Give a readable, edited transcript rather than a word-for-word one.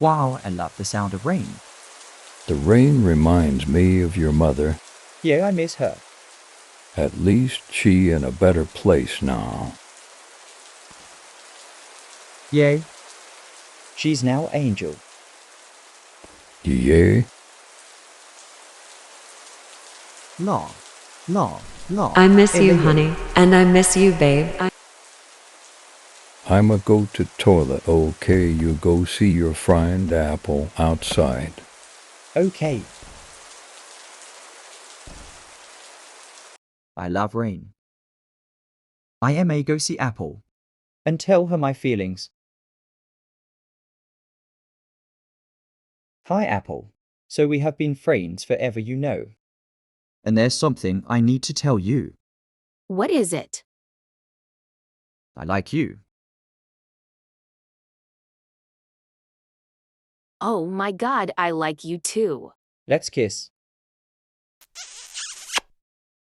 Wow, I love the sound of rain. The rain reminds me of your mother. Yeah, I miss her. At least she in a better place now. Yay. She's now Angel. Yea, La. La. La. I miss you, Elio. honey, and I miss you, babe. I'ma go to toilet, okay? You go see your friend Apple outside. Okay. I love rain. I may go see Apple. And tell her my feelings. Hi, Apple. So we have been friends forever, you know. And there's something I need to tell you. What is it? I like you. Oh my god, I like you too. Let's kiss.